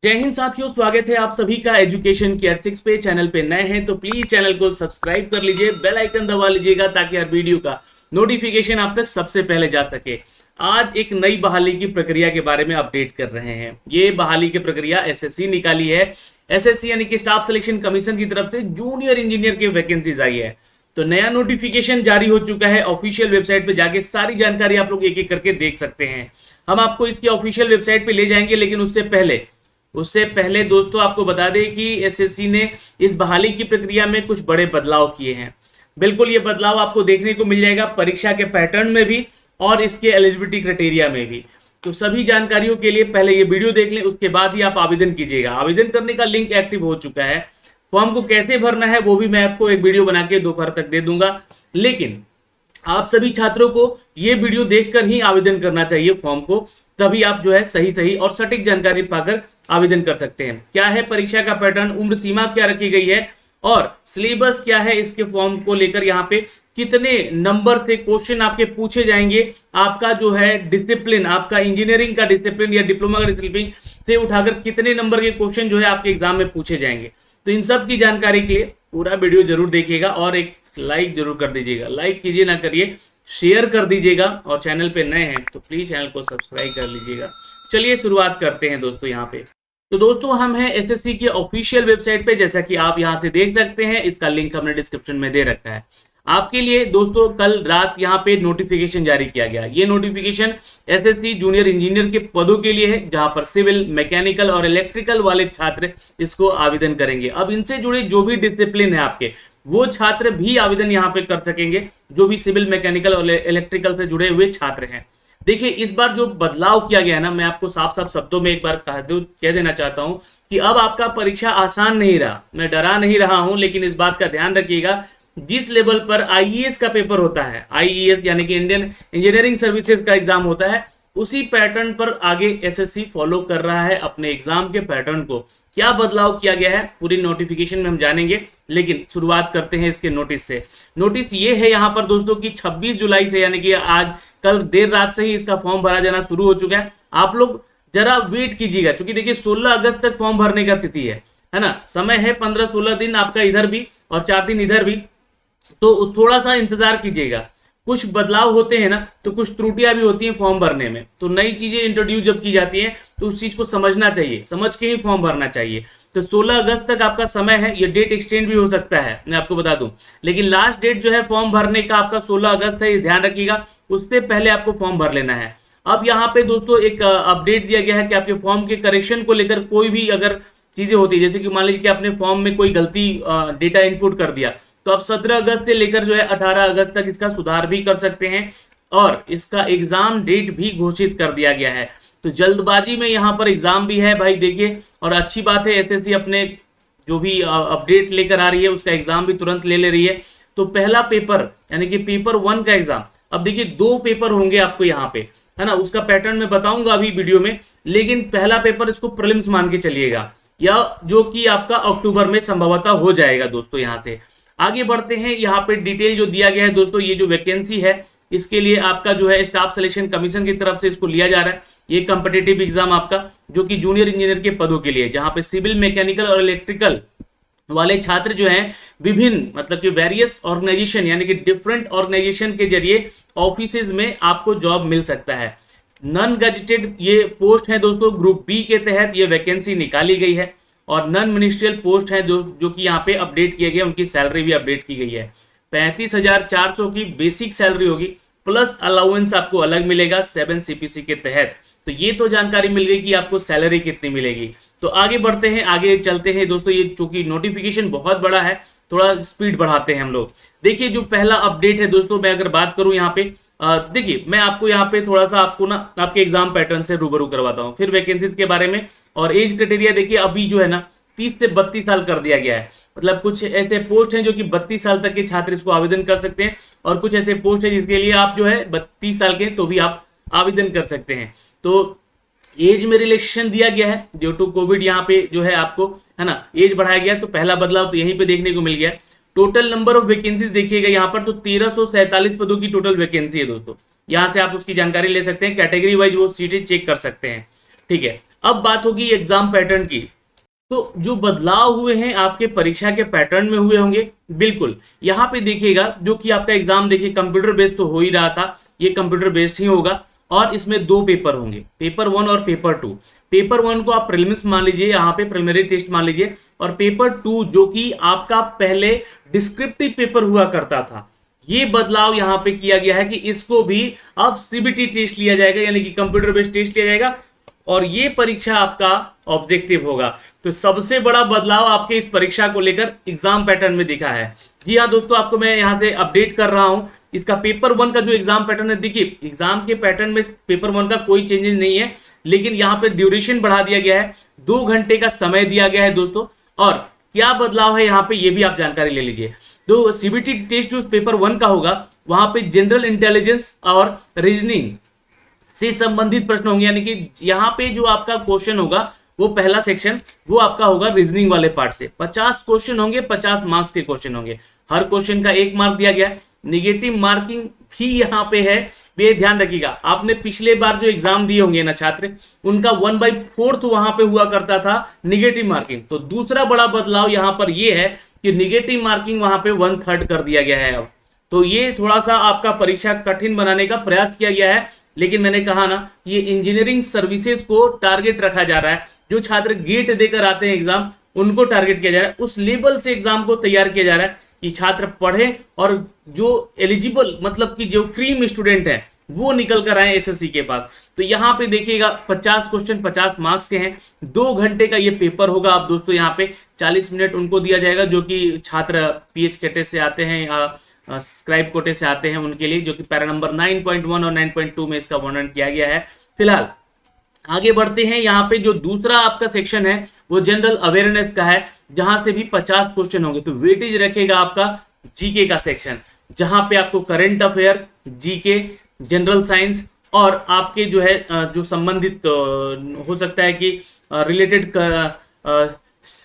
जय हिंद साथियों, स्वागत है आप सभी का एजुकेशन केयर 6 पे। चैनल पे नए हैं तो प्लीज चैनल को सब्सक्राइब कर लीजिए, बेल आइकन दबा लीजिएगा ताकि हर वीडियो का नोटिफिकेशन आप तक सबसे पहले जा सके। आज एक नई बहाली की प्रक्रिया के बारे में अपडेट कर रहे हैं। ये बहाली की प्रक्रिया एसएससी निकाली है। एसएससी यानी कि स्टाफ सिलेक्शन कमीशन की तरफ से जूनियर इंजीनियर की वैकेंसीज आई है। तो नया नोटिफिकेशन जारी हो चुका है। ऑफिशियल वेबसाइट पे जाके सारी जानकारी आप लोग एक एक करके देख सकते हैं। हम आपको इसकी ऑफिशियल वेबसाइट पे ले जाएंगे, लेकिन उससे पहले दोस्तों आपको बता दें कि एसएससी ने इस बहाली की प्रक्रिया में कुछ बड़े बदलाव किए हैं। बिल्कुल ये बदलाव आपको देखने को मिल जाएगा परीक्षा के पैटर्न में भी और इसके एलिजिबिलिटी क्राइटेरिया में भी। तो सभी जानकारियों के लिए पहले ये वीडियो देख लें, उसके बाद ही आप आवेदन कीजिएगा। आवेदन करने का लिंक एक्टिव हो चुका है। फॉर्म को कैसे भरना है वो भी मैं आपको एक वीडियो बना के दोपहर तक दे दूंगा, लेकिन आप सभी छात्रों को ये वीडियो देखकर ही आवेदन करना चाहिए फॉर्म को, तभी आप जो है सही और सटीक जानकारी पाकर आवेदन कर सकते हैं। क्या है परीक्षा का पैटर्न, उम्र सीमा क्या रखी गई है और सिलेबस क्या है इसके फॉर्म को लेकर, यहाँ पे कितने नंबर से क्वेश्चन आपके पूछे जाएंगे, आपका जो है डिसिप्लिन, आपका इंजीनियरिंग का डिसिप्लिन या डिप्लोमा का डिसिप्लिन से उठाकर कितने नंबर के क्वेश्चन जो है आपके एग्जाम में पूछे जाएंगे। तो इन सब की जानकारी के लिए पूरा वीडियो जरूर देखिएगा और एक लाइक जरूर कर दीजिएगा। लाइक कीजिए ना करिए, शेयर कर दीजिएगा और चैनल पे नए हैं तो प्लीज चैनल को सब्सक्राइब कर लीजिएगा। चलिए शुरुआत करते हैं दोस्तों। यहाँ पे तो दोस्तों हम हैं एसएससी के ऑफिशियल वेबसाइट पे, जैसा कि आप यहां से देख सकते हैं। इसका लिंक हमने डिस्क्रिप्शन में दे रखा है आपके लिए। दोस्तों कल रात यहाँ पे नोटिफिकेशन जारी किया गया। ये नोटिफिकेशन एसएससी जूनियर इंजीनियर के पदों के लिए है, जहां पर सिविल, मैकेनिकल और इलेक्ट्रिकल वाले छात्र इसको आवेदन करेंगे। अब इनसे जुड़े जो भी डिसिप्लिन है आपके, वो छात्र भी आवेदन यहाँ पे कर सकेंगे, जो भी सिविल, मैकेनिकल और इलेक्ट्रिकल से जुड़े हुए छात्र हैं। देखिए इस बार जो बदलाव किया गया है ना, मैं आपको साफ शब्दों में एक बार कह देना चाहता हूं कि अब आपका परीक्षा आसान नहीं रहा। मैं डरा नहीं रहा हूं, लेकिन इस बात का ध्यान रखिएगा, जिस लेवल पर आईईएस का पेपर होता है, आईईएस यानी कि इंडियन इंजीनियरिंग सर्विसेज का एग्जाम होता है, उसी पैटर्न पर आगे एसएससी फॉलो कर रहा है अपने एग्जाम के पैटर्न को। क्या बदलाव किया गया है पूरी नोटिफिकेशन में हम जानेंगे, लेकिन शुरुआत करते हैं इसके नोटिस से। नोटिस ये है यहाँ पर दोस्तों कि 26 जुलाई से, यानी कि आज कल देर रात से ही इसका फॉर्म भरा जाना शुरू हो चुका है। आप लोग जरा वेट कीजिएगा, क्योंकि देखिए 16 अगस्त तक फॉर्म भरने का तिथि है ना। समय है 15-16 दिन आपका इधर भी और 4 दिन इधर भी, तो थोड़ा सा इंतजार कीजिएगा। कुछ बदलाव होते हैं ना, तो कुछ त्रुटियां भी होती हैं फॉर्म भरने में। तो नई चीजें इंट्रोड्यूस जब की जाती हैं तो उस चीज को समझना चाहिए, समझ के ही फॉर्म भरना चाहिए। तो 16 अगस्त तक आपका समय है। ये डेट एक्सटेंड भी हो सकता है, मैं आपको बता दूं, लेकिन लास्ट डेट जो है फॉर्म भरने का आपका 16 अगस्त है, ये ध्यान रखिएगा। उससे पहले आपको फॉर्म भर लेना है। अब यहाँ पे दोस्तों एक अपडेट दिया गया है कि आपके फॉर्म के करेक्शन को लेकर कोई भी अगर चीजें होती है, जैसे कि मान लीजिए कि आपने फॉर्म में कोई गलती डेटा इनपुट कर दिया, तो आप 17 अगस्त से लेकर जो है 18 अगस्त तक इसका सुधार भी कर सकते हैं और इसका एग्जाम डेट भी घोषित कर दिया गया है। तो जल्दबाजी में यहाँ पर एग्जाम भी है भाई, देखिए। और अच्छी बात है, एसएससी अपने जो भी अपडेट लेकर आ रही है उसका एग्जाम भी तुरंत ले रही है। तो पहला पेपर यानी कि पेपर 1 का एग्जाम, अब देखिए 2 पेपर होंगे आपको यहाँ पे, है ना। उसका पैटर्न मैं बताऊंगा अभी वीडियो में, लेकिन पहला पेपर इसको प्रीलिम्स मान के चलिएगा, या जो कि आपका अक्टूबर में संभवतः हो जाएगा। दोस्तों यहाँ से आगे बढ़ते हैं। यहाँ पे डिटेल जो दिया गया है दोस्तों, ये जो वैकेंसी है इसके लिए आपका जो है स्टाफ सिलेक्शन कमीशन की तरफ से इसको लिया जा रहा है। ये कॉम्पिटिटिव एग्जाम आपका, जो कि जूनियर इंजीनियर के पदों के लिए, जहां पे सिविल, मैकेनिकल और इलेक्ट्रिकल वाले छात्र जो हैं विभिन्न, मतलब कि वेरियस ऑर्गेनाइजेशन यानी कि डिफरेंट ऑर्गेनाइजेशन के जरिए ऑफिसेज में आपको जॉब मिल सकता है। नॉन गजेटेड ये पोस्ट है दोस्तों, ग्रुप बी के तहत ये वैकेंसी निकाली गई है। और नॉन मिनिस्ट्रियल पोस्ट है जो कि यहाँ पे अपडेट किए गए, उनकी सैलरी भी अपडेट की गई है। 35,400 की बेसिक सैलरी होगी, प्लस अलाउंस आपको अलग मिलेगा 7 सीपीसी के तहत। तो ये तो जानकारी मिल गई कि आपको सैलरी कितनी मिलेगी। तो आगे बढ़ते हैं, आगे चलते हैं दोस्तों। ये चूंकि नोटिफिकेशन बहुत बड़ा है, थोड़ा स्पीड बढ़ाते हैं हम लोग। देखिए जो पहला अपडेट है दोस्तों, मैं अगर बात करूं यहाँ पे, देखिए मैं आपको यहाँ पे थोड़ा सा आपको ना आपके एग्जाम पैटर्न से रूबरू करवाता हूँ, फिर वैकेंसीज के बारे में। और एज क्राइटेरिया देखिए अभी जो है ना 30 से 32 साल कर दिया गया है। मतलब कुछ ऐसे पोस्ट हैं जो कि 32 साल तक के छात्र इसको आवेदन कर सकते हैं, और कुछ ऐसे पोस्ट है जिसके लिए आप जो है 32 साल के तो भी आप आवेदन कर सकते हैं। तो एज में रिलैक्सेशन दिया गया है ड्यू टू कोविड, यहाँ पे जो है आपको, है ना, एज बढ़ाया गया। तो पहला बदलाव तो यहीं पे देखने को मिल गया। टोटल नंबर ऑफ वैकेंसीज देखिएगा यहाँ पर, तो 1347 पदों की टोटल वैकेंसी है दोस्तों। यहाँ से आप उसकी जानकारी ले सकते हैं, कैटेगरी वाइज वो सीटें चेक कर सकते हैं, ठीक है। अब बात होगी एग्जाम पैटर्न की। तो जो बदलाव हुए हैं आपके परीक्षा के पैटर्न में हुए होंगे, बिल्कुल। यहाँ पे देखिएगा जो कि आपका एग्जाम देखिए कंप्यूटर बेस्ड तो हो ही रहा था, ये कंप्यूटर बेस्ड ही होगा और इसमें दो पेपर होंगे, पेपर 1 और पेपर 2। पेपर 1 को आप प्रीलिम्स मान लीजिए, यहाँ पे प्रिलिमिनरी टेस्ट मान लीजिए, और पेपर 2 जो कि आपका पहले डिस्क्रिप्टिव पेपर हुआ करता था, ये बदलाव यहाँ पे किया गया है कि इसको भी अब सीबीटी टेस्ट लिया जाएगा, यानी कि कंप्यूटर बेस्ड टेस्ट लिया जाएगा और ये परीक्षा आपका ऑब्जेक्टिव होगा। तो सबसे बड़ा बदलाव आपके इस परीक्षा को लेकर एग्जाम पैटर्न में दिखा है। जी हाँ दोस्तों, आपको मैं यहाँ से अपडेट कर रहा हूँ इसका पेपर 1 का जो एग्जाम पैटर्न है। देखिए एग्जाम के पैटर्न में पेपर 1 का कोई चेंजेस नहीं है, लेकिन यहाँ पे ड्यूरेशन बढ़ा दिया गया है, 2 घंटे का समय दिया गया है दोस्तों। और क्या बदलाव है यहाँ पे ये भी आप जानकारी ले लीजिए। तो सीबीटी टेस्ट जो पेपर 1 का होगा वहां पे जनरल इंटेलिजेंस और रीजनिंग से संबंधित प्रश्न होंगे, यानी कि यहाँ पे जो आपका क्वेश्चन होगा वो पहला सेक्शन वो आपका होगा रीजनिंग वाले पार्ट से। 50 क्वेश्चन होंगे, 50 मार्क्स के क्वेश्चन होंगे, हर क्वेश्चन का 1 मार्क दिया गया है। निगेटिव मार्किंग भी यहाँ पे है, ये ध्यान रखिएगा। आपने पिछले बार जो एग्जाम दिए होंगे ना छात्र, उनका 1/4 वहां पे हुआ करता था निगेटिव मार्किंग। तो दूसरा बड़ा बदलाव यहाँ पर ये है कि निगेटिव मार्किंग वहां पे 1/3 कर दिया गया है अब। तो ये थोड़ा सा आपका परीक्षा कठिन बनाने का प्रयास किया गया है, लेकिन मैंने कहा ना ये इंजीनियरिंग सर्विसेज को टारगेट रखा जा रहा है। जो छात्र गेट देकर आते हैं एग्जाम, उनको टारगेट किया जा रहा है, उस लेवल से एग्जाम को तैयार किया जा रहा है कि छात्र पढ़े और जो एलिजिबल मतलब कि जो क्रीम स्टूडेंट है वो निकल कर आए एसएससी के पास। तो यहाँ पे देखिएगा 50 क्वेश्चन 50 मार्क्स के हैं, 2 घंटे का ये पेपर होगा। अब दोस्तों यहाँ पे 40 मिनट उनको दिया जाएगा जो कि छात्र पीएच कैटे से आते हैं या स्क्राइब कोटे से आते हैं उनके लिए, जो कि पैरा नंबर 9.1 और 9.2 में इसका वर्णन किया गया है। फिलहाल आगे बढ़ते हैं। यहाँ पे जो दूसरा आपका सेक्शन है वो जनरल अवेयरनेस का है, जहां से भी 50 क्वेश्चन होंगे। तो वेटेज रखेगा आपका जीके का सेक्शन, जहां पे आपको current affair, GK, general science और आपके जो है जो संबंधित हो सकता है कि रिलेटेड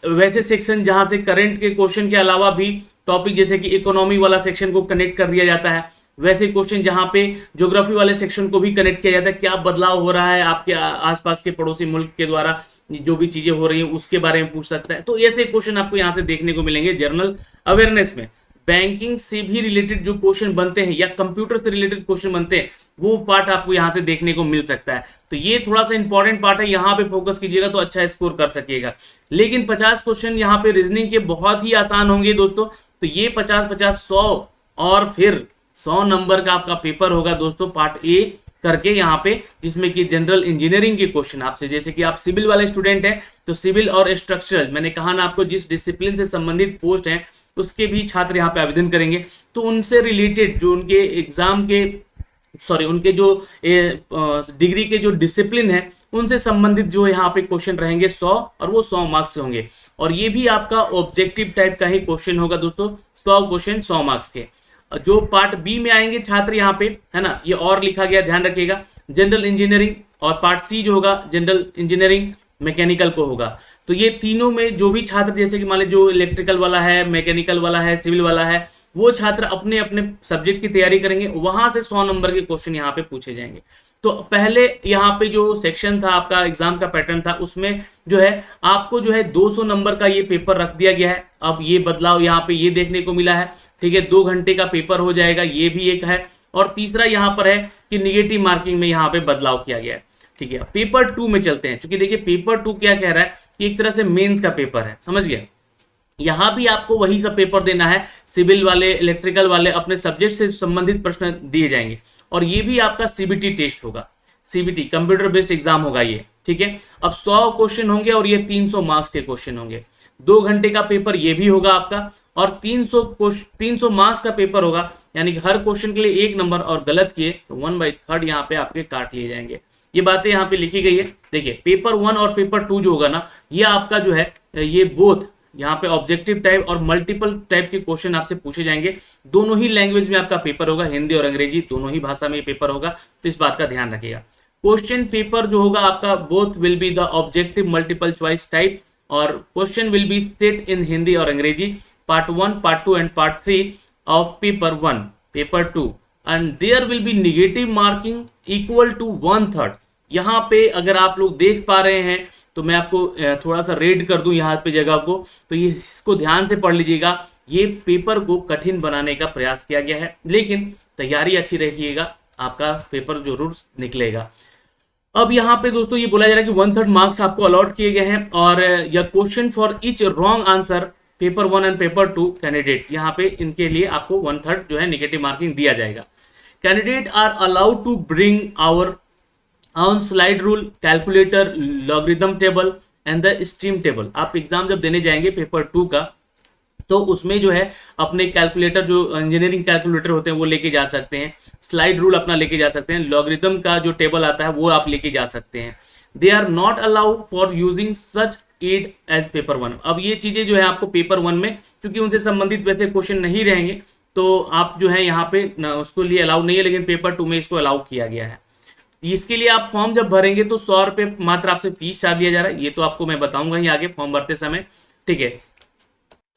वैसे सेक्शन जहां से करंट के क्वेश्चन के अलावा भी टॉपिक जैसे कि इकोनॉमी वाला सेक्शन को कनेक्ट कर दिया जाता है, वैसे क्वेश्चन जहां पे ज्योग्राफी वाले सेक्शन को भी कनेक्ट किया जाता है। क्या बदलाव हो रहा है आपके आसपास के पड़ोसी मुल्क के द्वारा, जो भी चीजें हो रही हैं उसके बारे में पूछ सकता है। तो ऐसे क्वेश्चन आपको यहाँ से देखने को मिलेंगे जनरल अवेयरनेस में। बैंकिंग से भी रिलेटेड जो क्वेश्चन बनते हैं या कंप्यूटर से रिलेटेड क्वेश्चन बनते हैं, वो पार्ट आपको यहाँ से देखने को मिल सकता है। तो ये थोड़ा सा इंपॉर्टेंट पार्ट है, यहाँ पे फोकस कीजिएगा तो अच्छा स्कोर कर सकिएगा। लेकिन 50 क्वेश्चन यहाँ पे रीजनिंग के बहुत ही आसान होंगे दोस्तों। तो ये 50-50 100 और फिर 100 नंबर का आपका पेपर होगा दोस्तों पार्ट ए करके यहाँ पे, जिसमें कि जनरल इंजीनियरिंग के क्वेश्चन आपसे, जैसे कि आप सिविल वाले स्टूडेंट हैं तो सिविल और स्ट्रक्चरल, मैंने कहा ना आपको जिस डिसिप्लिन से संबंधित पोस्ट है उसके भी छात्र यहाँ पे आवेदन करेंगे। तो उनसे रिलेटेड जो उनके एग्जाम के उनके जो डिग्री के जो डिसिप्लिन है उनसे संबंधित जो यहाँ पे क्वेश्चन रहेंगे 100 और वो 100 मार्क्स से होंगे। और ये भी आपका ऑब्जेक्टिव टाइप का ही क्वेश्चन होगा दोस्तों, 100 क्वेश्चन 100 मार्क्स के। जो पार्ट बी में आएंगे छात्र यहाँ पे है ना, ये और लिखा गया ध्यान रखिएगा, जनरल इंजीनियरिंग, और पार्ट सी जो होगा जनरल इंजीनियरिंग मैकेनिकल को होगा। तो ये तीनों में जो भी छात्र, जैसे कि मान लीजिए जो इलेक्ट्रिकल वाला है, मैकेनिकल वाला है, सिविल वाला है, वो छात्र अपने अपने सब्जेक्ट की तैयारी करेंगे, वहां से 100 नंबर के क्वेश्चन यहाँ पे पूछे जाएंगे। तो पहले यहाँ पे जो सेक्शन था आपका एग्जाम का पैटर्न था, उसमें जो है आपको जो है 200 नंबर का ये पेपर रख दिया गया है। अब ये बदलाव यहाँ पे ये देखने को मिला है, ठीक है, 2 घंटे का पेपर हो जाएगा, ये भी एक है। और तीसरा यहाँ पर है कि निगेटिव मार्किंग में यहाँ पे बदलाव किया गया है, ठीक है। पेपर 2 में चलते हैं, क्योंकि देखिए पेपर 2 क्या कह रहा है कि एक तरह से मेंस का पेपर है, समझ गए। यहां भी आपको वही सब पेपर देना है, सिविल वाले, इलेक्ट्रिकल वाले, अपने सब्जेक्ट से संबंधित प्रश्न दिए जाएंगे। और ये भी आपका सीबीटी टेस्ट होगा, सीबीटी कंप्यूटर बेस्ड एग्जाम होगा ये, ठीक है। अब 100 क्वेश्चन होंगे और ये 300 मार्क्स के क्वेश्चन होंगे। 2 घंटे का पेपर ये भी होगा आपका, और 300 मार्क्स का पेपर होगा, यानी कि हर क्वेश्चन के लिए 1 नंबर, और गलत किए तो 1/3 यहाँ पे आपके काट लिए जाएंगे। ये बातें यहाँ पे लिखी गई है। देखिए पेपर 1 और पेपर 2 जो होगा ना, ये आपका जो है ये बोथ यहाँ पे ऑब्जेक्टिव टाइप और मल्टीपल टाइप के क्वेश्चन आपसे पूछे जाएंगे। दोनों ही लैंग्वेज में आपका पेपर होगा, हिंदी और अंग्रेजी दोनों ही भाषा में ये पेपर होगा, तो इस बात का ध्यान रखिएगा। क्वेश्चन पेपर जो होगा आपका both will be the objective multiple choice type, और question will be set in Hindi और अंग्रेजी, part 1, part 2 and part 3 of paper 1, paper 2, and there will be negative marking equal to 1/3। यहाँ पे अगर आप लोग देख पा रहे हैं तो मैं आपको थोड़ा सा रेड कर दूं यहाँ पे जगह को, तो ये इसको ध्यान से पढ़ लीजिएगा। ये पेपर को कठिन बनाने का प्रयास किया गया है, लेकिन तैयारी अच्छी रखिएगा, आपका पेपर जरूर निकलेगा। अब यहाँ पे दोस्तों ये बोला जा रहा है कि 1/3 मार्क्स आपको अलॉट किए गए हैं, और यह question for each wrong answer paper 1 and paper 2 candidate, यहाँ पे इनके लिए आपको 1/3 जो है नेगेटिव मार्किंग दिया जाएगा। Candidate are allowed to bring our own slide rule, calculator, logarithm table and the steam table. आप एग्जाम जब देने जाएंगे पेपर 2 का, तो उसमें जो है अपने कैलकुलेटर, जो इंजीनियरिंग कैलकुलेटर होते हैं वो लेके जा सकते हैं, स्लाइड रूल अपना लेके जा सकते हैं, लॉगरिथम का जो टेबल आता है वो आप लेके जा सकते हैं। They are not allowed for using such aid as paper 1। अब ये चीजें जो है आपको पेपर 1 में, क्योंकि उनसे संबंधित वैसे क्वेश्चन नहीं रहेंगे, तो आप जो है यहाँ पे उसको लिए अलाउ नहीं है, लेकिन पेपर 2 में इसको अलाउ किया गया है। इसके लिए आप फॉर्म जब भरेंगे तो 100 रुपये मात्र आपसे फीस चार्ज लिया जा रहा है, ये तो आपको मैं बताऊंगा ही आगे फॉर्म भरते समय, ठीक है।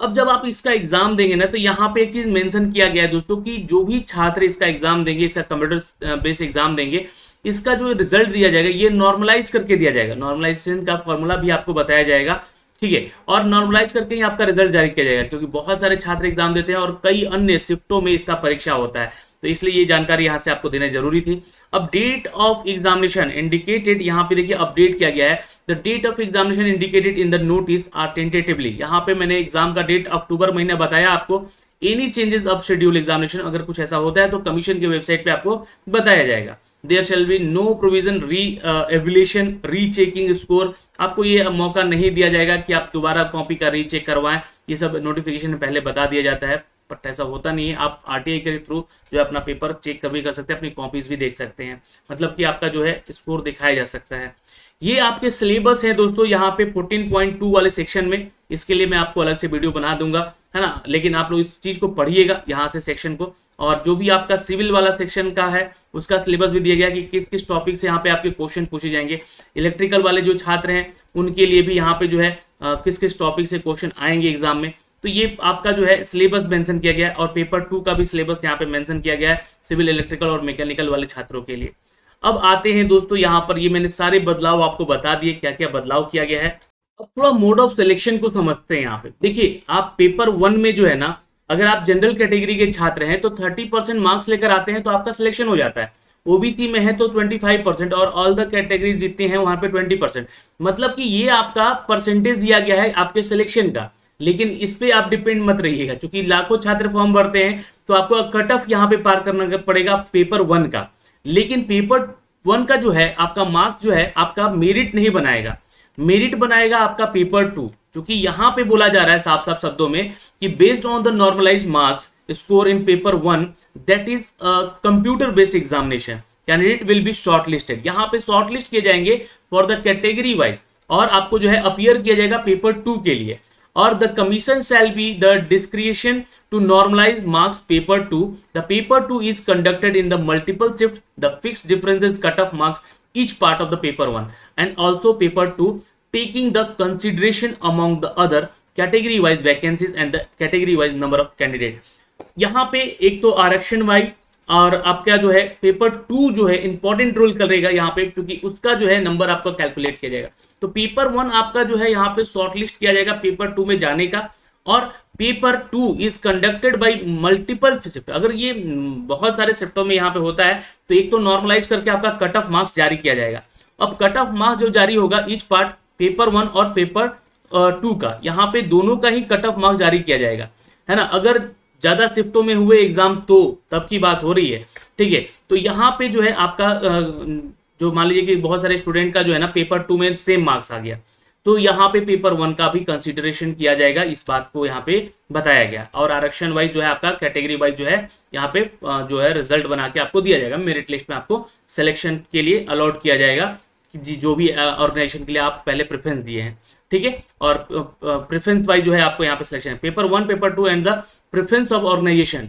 अब जब आप इसका एग्जाम देंगे ना, तो यहाँ पे एक चीज मेंशन किया गया है दोस्तों कि जो भी छात्र इसका एग्जाम देंगे, इसका कंप्यूटर बेस्ड एग्जाम देंगे, इसका जो रिजल्ट दिया जाएगा ये नॉर्मलाइज करके दिया जाएगा। नॉर्मलाइजेशन का फॉर्मूला भी आपको बताया जाएगा, ठीक है, और नॉर्मलाइज करके ही आपका रिजल्ट जारी किया जाएगा, क्योंकि बहुत सारे छात्र एग्जाम देते हैं और कई अन्य शिफ्टों में इसका परीक्षा होता है, तो इसलिए ये जानकारी यहाँ से आपको देना जरूरी थी। अब डेट ऑफ एग्जामिनेशन इंडिकेटेड, यहाँ पे देखिए अपडेट किया गया है। The date of examination indicated in the notice are tentatively, यहाँ पे मैंने एग्जाम का डेट अक्टूबर महीने बताया आपको। Any changes of schedule examination, अगर कुछ ऐसा होता है तो कमीशन की वेबसाइट पे आपको बताया जाएगा। There shall be no provision re evaluation rechecking score, आपको ये मौका नहीं दिया जाएगा कि आप दोबारा कॉपी का रीचेक करवाएं, ये सब नोटिफिकेशन में पहले बता दिया जाता है, बट ऐसा होता नहीं है। आप आरटीआई के थ्रू जो है अपना पेपर चेक कभी कर सकते हैं, अपनी कॉपीज भी देख सकते हैं, मतलब कि आपका जो है स्कोर दिखाया जा सकता है। ये आपके सिलेबस है दोस्तों, यहाँ पे 14.2 वाले सेक्शन में, इसके लिए मैं आपको अलग से वीडियो बना दूंगा, है ना, लेकिन आप लोग इस चीज को पढ़िएगा यहाँ से सेक्शन को। और जो भी आपका सिविल वाला सेक्शन का है उसका सिलेबस भी दिया गया कि किस किस टॉपिक से यहाँ पे आपके क्वेश्चन पूछे जाएंगे। इलेक्ट्रिकल वाले जो छात्र हैं उनके लिए भी यहाँ पे जो है किस किस टॉपिक से क्वेश्चन आएंगे एग्जाम में, तो ये आपका जो है सिलेबस मेंशन किया गया है। और पेपर 2 का भी सिलेबस यहाँ पे मेंशन किया गया है सिविल, इलेक्ट्रिकल और मैकेनिकल वाले छात्रों के लिए। अब आते हैं दोस्तों यहाँ पर, ये मैंने सारे बदलाव आपको बता दिए, क्या क्या बदलाव किया गया है। अब थोड़ा मोड ऑफ सिलेक्शन को समझते हैं। यहाँ पे देखिए, आप पेपर 1 में जो है ना, अगर आप जनरल कैटेगरी के छात्र हैं तो 30% मार्क्स लेकर आते हैं तो आपका सिलेक्शन हो जाता है। ओबीसी में है तो 25%, और ऑल द कैटेगरीज जितने हैं वहां पे 20%, मतलब कि ये आपका परसेंटेज दिया गया है आपके सिलेक्शन का। लेकिन इस पे आप डिपेंड मत रहिएगा, क्योंकि लाखों छात्र फॉर्म भरते हैं तो आपको कट ऑफ यहाँ पे पार करना पड़ेगा पेपर 1 का। लेकिन पेपर 1 का जो है आपका मार्क्स जो है आपका मेरिट नहीं बनाएगा, मेरिट बनाएगा आपका पेपर 2, क्योंकि यहाँ पे बोला जा रहा है साफ साफ शब्दों में कि based on the normalise marks score in paper 1 that is computer based examination candidate will be short listed. यहाँ पे शॉर्ट लिस्ट किए जाएंगे फॉर द कैटेगरी वाइज, और आपको जो है अपीयर किया जाएगा पेपर 2 के लिए। और the commission shall be the discretion to normalise marks paper 2। The paper 2 is conducted in the multiple shift, the fixed differences cut off marks each part of the paper 1 and also paper 2 taking the consideration among the other category wise vacancies and the category wise number of candidate। यहाँ पे एक तो आरक्षण wise और आपका जो है paper 2 जो है इंपॉर्टेंट रोल करेगा यहाँ पे, क्योंकि उसका जो है नंबर आपका कैलकुलेट किया जाएगा। तो पेपर 1 आपका जो है यहाँ पे शॉर्टलिस्ट किया जाएगा पेपर 2 में जाने का, और paper 2 is conducted by multiple shift. अगर ये बहुत सारे शिफ्टों में यहाँ पे होता है तो एक तो नॉर्मलाइज करके आपका कट ऑफ मार्क्स जारी किया जाएगा। अब कट ऑफ मार्क्स जो जारी होगा ईच पार्ट पेपर 1 और पेपर 2 का, यहाँ पे दोनों का ही कट ऑफ मार्क्स जारी किया जाएगा, है ना। अगर ज्यादा शिफ्टों में हुए एग्जाम तो तब की बात हो रही है, ठीक है। तो यहाँ पे जो है आपका जो मान लीजिए कि बहुत सारे स्टूडेंट का जो है ना पेपर 2 में सेम मार्क्स आ गया, तो यहाँ पे पेपर 1 का भी कंसीडरेशन किया जाएगा, इस बात को यहाँ पे बताया गया। और आरक्षण वाइज जो है आपका कैटेगरी वाइज जो है यहाँ पे जो है रिजल्ट बना के आपको दिया जाएगा, मेरिट लिस्ट में आपको सिलेक्शन के लिए अलॉट किया जाएगा जी, जो भी ऑर्गेनाइजेशन के लिए आप पहले प्रेफरेंस दिए हैं, ठीक है। और प्रेफरेंस वाइज जो है आपको यहाँ पे सिलेक्शन है paper 1, paper 2 and the preference of organisation,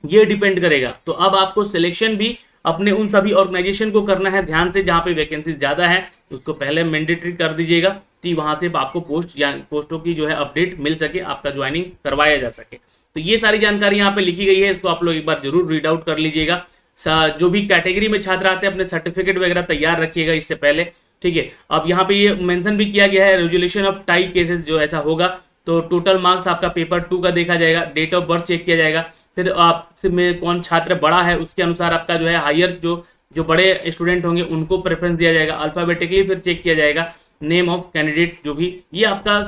ये डिपेंड करेगा। तो अब आपको सिलेक्शन भी अपने उन सभी ऑर्गेनाइजेशन को करना है ध्यान से, जहां पे वैकेंसी ज्यादा है उसको पहले मैंडेटरी कर दीजिएगा, कि वहां से आपको पोस्टों की जो है अपडेट मिल सके, आपका ज्वाइनिंग करवाया जा सके। तो ये सारी जानकारी यहाँ पे लिखी गई है, इसको आप लोग एक बार जरूर रीड आउट कर लीजिएगा। जो भी कैटेगरी में छात्र आते हैं अपने सर्टिफिकेट वगैरह तैयार रखिएगा इससे पहले, ठीक है। अब यहाँ पे ये मेंशन भी किया गया है रेजोल्यूशन ऑफ टाई केसेस जो ऐसा होगा तो टोटल मार्क्स आपका पेपर 2 का देखा जाएगा, डेट ऑफ बर्थ चेक किया जाएगा, फिर आपसे में कौन छात्र बड़ा है उसके अनुसार आपका जो है हायर जो बड़े स्टूडेंट होंगे उनको प्रेफरेंस दिया जाएगा, अल्फाबेटिकली फिर चेक किया जाएगा नेम ऑफ कैंडिडेट जो भी, ये आपका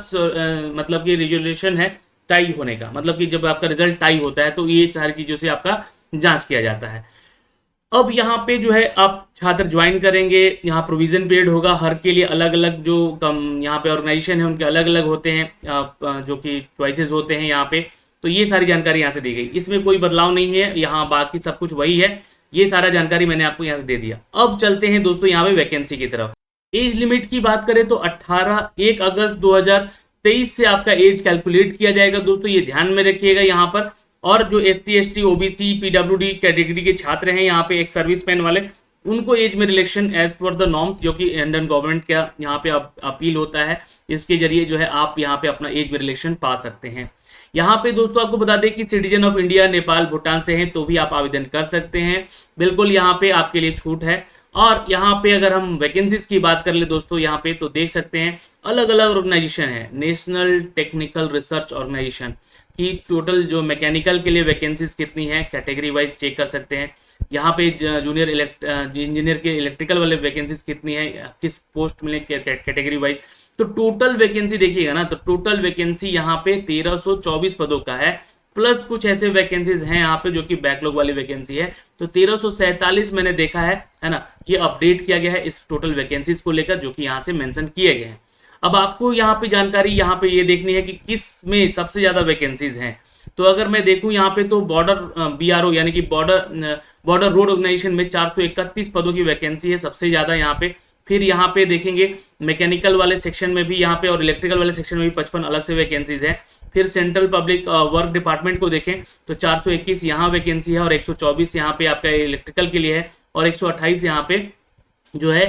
मतलब कि रेजोल्यूशन है टाई होने का, मतलब कि जब आपका रिजल्ट टाई होता है तो ये सारी चीजों से आपका जांच किया जाता है। अब यहाँ पे जो है आप छात्र ज्वाइन करेंगे, यहाँ प्रोविजन पीरियड होगा, हर के लिए अलग अलग जो यहाँ पे ऑर्गेनाइजेशन है उनके अलग अलग होते हैं जो कि चॉइसेस होते हैं यहाँ पे, तो ये सारी जानकारी यहाँ से दी गई, इसमें कोई बदलाव नहीं है, यहाँ बाकी सब कुछ वही है, ये सारा जानकारी मैंने आपको यहाँ से दे दिया। अब चलते हैं दोस्तों यहाँ पे वैकेंसी की तरफ। एज लिमिट की बात करें तो 1 अगस्त 2023 से आपका एज कैलकुलेट किया जाएगा दोस्तों, ये ध्यान में रखिएगा यहाँ पर। और जो SC ST OBC PWD category के छात्र हैं यहाँ पे एक सर्विस मैन वाले, उनको एज में relaxation as per the norms जो कि इंडियन गवर्नमेंट का यहाँ पे अपील होता है, इसके जरिए जो है आप यहाँ पे अपना एज में रिलेक्शन पा सकते हैं। यहाँ पे दोस्तों आपको बता दें कि citizen of India, Nepal, Bhutan से हैं तो भी आप आवेदन कर सकते हैं, बिल्कुल यहाँ पे आपके लिए छूट है। और यहाँ पे अगर हम वैकेंसीज की बात कर ले दोस्तों यहाँ पे तो देख सकते हैं अलग अलग ऑर्गेनाइजेशन है, नेशनल टेक्निकल रिसर्च ऑर्गेनाइजेशन की टोटल जो मैकेनिकल के लिए वैकेंसीज कितनी है कैटेगरी वाइज चेक कर सकते हैं। यहाँ पे जूनियर इंजीनियर के इलेक्ट्रिकल वाले वैकेंसीज कितनी है, किस पोस्ट मिले कैटेगरी वाइज, तो टोटल वैकेंसी देखिएगा ना, तो टोटल वैकेंसी यहाँ पे 1324 पदों का है, प्लस कुछ ऐसे वैकेंसीज हैं यहाँ पे जो कि बैकलॉग वाली वैकेंसी है, तो 1347 मैंने देखा है ना, ये अपडेट किया गया है इस टोटल वैकेंसीज को लेकर जो कि यहाँ से मेंशन किए गए हैं। अब आपको यहाँ पे जानकारी यहाँ पे ये देखनी है कि किस में सबसे ज्यादा वैकेंसीज हैं, तो अगर मैं देखूं यहाँ पे तो बॉर्डर BRO यानी कि बॉर्डर रोड ऑर्गेनाइजेशन में 431 पदों की वैकेंसी है सबसे ज्यादा यहाँ पे। फिर यहाँ पे देखेंगे मैकेनिकल वाले सेक्शन में भी यहाँ पे और इलेक्ट्रिकल वाले सेक्शन में भी 55 अलग से वैकेंसीज है। फिर सेंट्रल पब्लिक वर्क डिपार्टमेंट को देखें तो 421 यहाँ वैकेंसी है और 124 यहाँ पे आपका इलेक्ट्रिकल के लिए है और 128 यहाँ पे जो है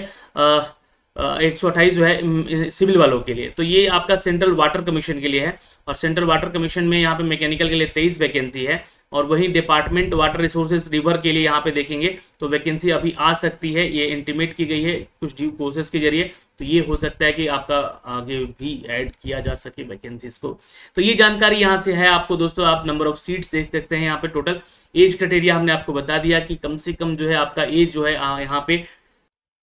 128 जो है सिविल वालों के लिए, तो ये आपका सेंट्रल वाटर कमीशन के लिए है। और सेंट्रल वाटर कमीशन में यहाँ पे मैकेनिकल के लिए 23 वैकेंसी है और वहीं डिपार्टमेंट वाटर रिसोर्सेज रिवर के लिए यहाँ पे देखेंगे तो वैकेंसी अभी आ सकती है, ये इंटीमेट की गई है कुछ ड्यू कोर्सेज के जरिए, तो ये हो सकता है कि आपका आगे भी ऐड किया जा सके वैकेंसीज को। तो ये जानकारी यहाँ से है आपको दोस्तों, आप नंबर ऑफ सीट्स देख सकते हैं यहाँ पे। टोटल एज क्राइटेरिया हमने आपको बता दिया कि कम से कम जो है आपका एज जो है यहाँ पे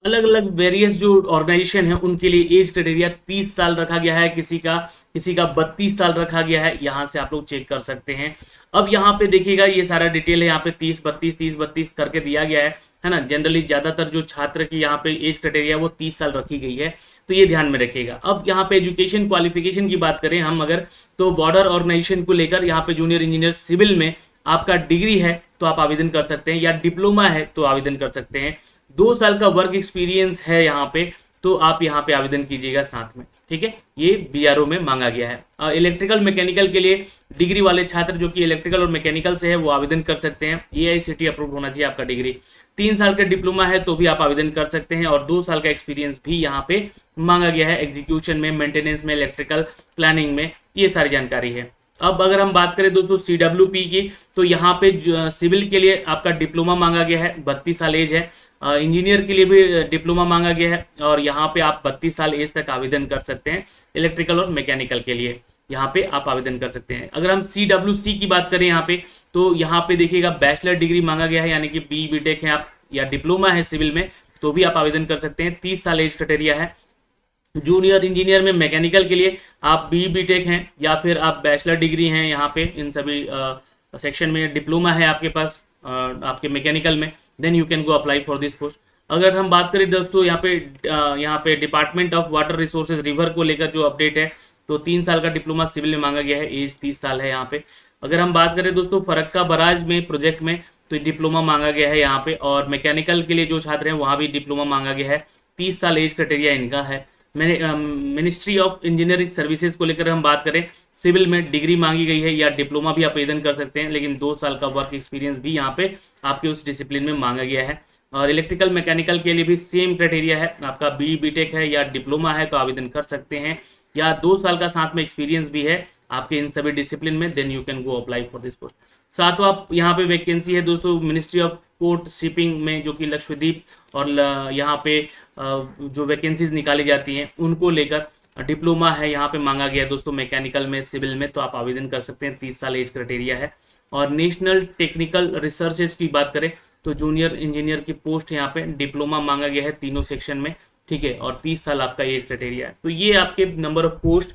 अलग अलग वेरियस जो ऑर्गेनाइजेशन है उनके लिए एज क्राइटेरिया 30 साल रखा गया है, किसी का 32 साल रखा गया है, यहाँ से आप लोग चेक कर सकते हैं। अब यहाँ पे देखिएगा ये सारा डिटेल है, यहाँ पे 30-32 करके दिया गया है ना। जनरली ज्यादातर जो छात्र की यहाँ पे एज क्राइटेरिया वो 30 साल रखी गई है, तो ये ध्यान में रखिएगा। अब यहाँ पे एजुकेशन क्वालिफिकेशन की बात करें हम अगर, तो बॉर्डर ऑर्गेनाइजेशन को लेकर यहाँ पे जूनियर इंजीनियर सिविल में आपका डिग्री है तो आप आवेदन कर सकते हैं, या डिप्लोमा है तो आवेदन कर सकते हैं। 2 साल का वर्क एक्सपीरियंस है यहाँ पे तो आप यहाँ पे आवेदन कीजिएगा साथ में, ठीक है। ये BRO में मांगा गया है। इलेक्ट्रिकल मैकेनिकल के लिए डिग्री वाले छात्र जो कि इलेक्ट्रिकल और मैकेनिकल से है वो आवेदन कर सकते हैं, AICTE अप्रूव होना चाहिए आपका डिग्री। 3 साल का डिप्लोमा है तो भी आप आवेदन कर सकते हैं और 2 साल का एक्सपीरियंस भी यहाँ पे मांगा गया है, एग्जीक्यूशन में, मेंटेनेंस में, इलेक्ट्रिकल प्लानिंग में, ये सारी जानकारी है। अब अगर हम बात करें दोस्तों CWP की, तो यहाँ पे सिविल के लिए आपका डिप्लोमा मांगा गया है, 32 साल एज है। इंजीनियर के लिए भी डिप्लोमा मांगा गया है और यहाँ पे आप 32 साल एज तक आवेदन कर सकते हैं। इलेक्ट्रिकल और मैकेनिकल के लिए यहाँ पे आप आवेदन कर सकते हैं। अगर हम CWC की बात करें यहाँ पे, तो यहाँ पे देखिएगा बैचलर डिग्री मांगा गया है, यानी कि BTech है आप या डिप्लोमा है सिविल में तो भी आप आवेदन कर सकते हैं। 30 साल एज क्राइटेरिया है। जूनियर इंजीनियर में मैकेनिकल के लिए आप BTech हैं या फिर आप बैचलर डिग्री हैं, यहाँ पे इन सभी सेक्शन में डिप्लोमा है आपके पास आपके मैकेनिकल में, then you can go apply for this post. अगर हम बात करें दोस्तों यहाँ पे department of water resources river को लेकर जो अपडेट है, तो 3 साल का डिप्लोमा सिविल में मांगा गया है, एज 30 साल है यहाँ पे। अगर हम बात करें दोस्तों फरक्का बराज में प्रोजेक्ट में, तो डिप्लोमा मांगा गया है यहाँ पे, और मैकेनिकल के लिए जो छात्र हैं वहाँ भी डिप्लोमा मांगा गया है, 30 साल एज क्राइटेरिया इनका है। मिनिस्ट्री ऑफ इंजीनियरिंग सर्विसेज को लेकर हम बात करें, सिविल में डिग्री मांगी गई है या डिप्लोमा भी आवेदन कर सकते हैं, लेकिन 2 साल का वर्क एक्सपीरियंस भी यहाँ पे आपके उस डिसिप्लिन में मांगा गया है। और इलेक्ट्रिकल मैकेनिकल के लिए भी सेम क्राइटेरिया है, आपका BTech है या डिप्लोमा है तो आवेदन कर सकते हैं, या 2 साल का साथ में एक्सपीरियंस भी है आपके इन सभी डिसिप्लिन में, then you can go apply for this post. सातवां यहाँ पे वैकेंसी है दोस्तों मिनिस्ट्री ऑफ पोर्ट शिपिंग में, जो कि लक्षद्वीप और यहाँ पे जो वैकेंसीज निकाली जाती हैं उनको लेकर डिप्लोमा है यहाँ पे मांगा गया है दोस्तों, मैकेनिकल में, सिविल में, तो आप आवेदन कर सकते हैं। 30 साल एज क्राइटेरिया है। और नेशनल टेक्निकल रिसर्चेस की बात करें तो जूनियर इंजीनियर की पोस्ट यहाँ पे डिप्लोमा मांगा गया है तीनों सेक्शन में, ठीक है, और 30 साल आपका एज क्राइटेरिया है। तो ये आपके नंबर ऑफ पोस्ट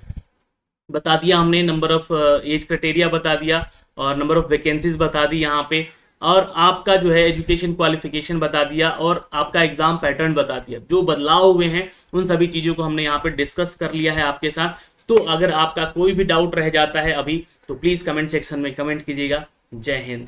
बता दिया हमने, नंबर ऑफ एज क्राइटेरिया बता दिया और नंबर ऑफ वैकेंसीज बता दी यहाँ पे, और आपका जो है एजुकेशन क्वालिफिकेशन बता दिया और आपका एग्जाम पैटर्न बता दिया। जो बदलाव हुए हैं उन सभी चीजों को हमने यहाँ पे डिस्कस कर लिया है आपके साथ। तो अगर आपका कोई भी डाउट रह जाता है अभी तो प्लीज कमेंट सेक्शन में कमेंट कीजिएगा। जय हिंद।